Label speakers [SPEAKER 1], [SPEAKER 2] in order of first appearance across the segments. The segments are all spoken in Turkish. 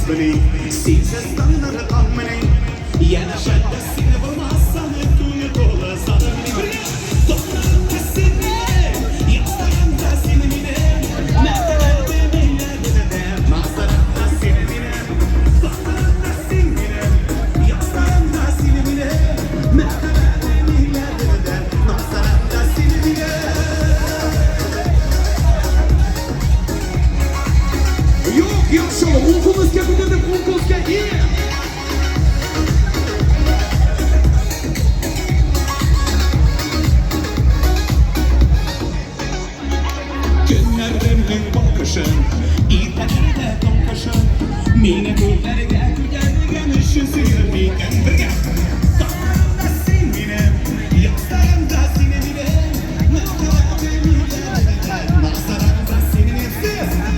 [SPEAKER 1] بسبني سيزة ستنر قمني يا نشد السنة ومعصن الدنيا كلها صدمني ضمن السنة يستعن تسيني ما تقدمي لا تدام ما صرفت السنة ضمن السنة يستعن تسيني ما تقدمي لا تدام ما صرفت السنة Yok şöyle unkumuz yapıp unkumuz gel. Günlerden bakışın, İlkelerde donkuşun, mine kullarga güzel suyur bir birge. Dağlarımda sinmine, yaslarımda sinemine, nazarımda sinine siz.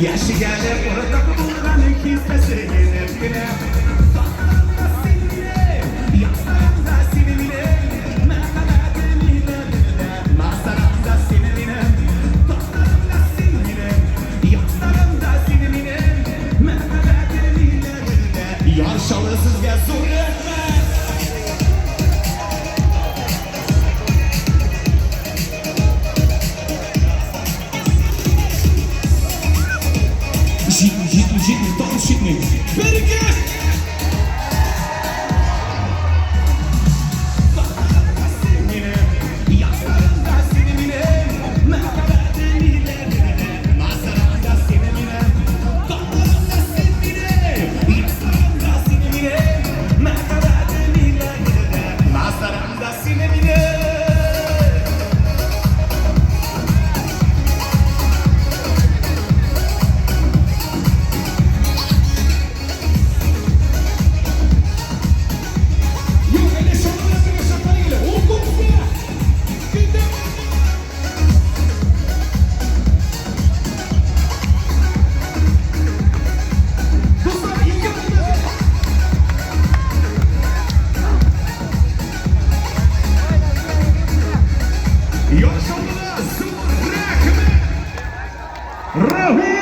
[SPEAKER 1] Yaşı geldi orada bulunan ikisi yenilgine Dağlarımda sinmine, yaslarımda sinimine Merhametimiyle masaramda sinimine Dağlarımda sinmine, yaslarımda sinimine Merhametimiyle Yarşalısız gel Suriye Житни, там житни. Береги! Rahim!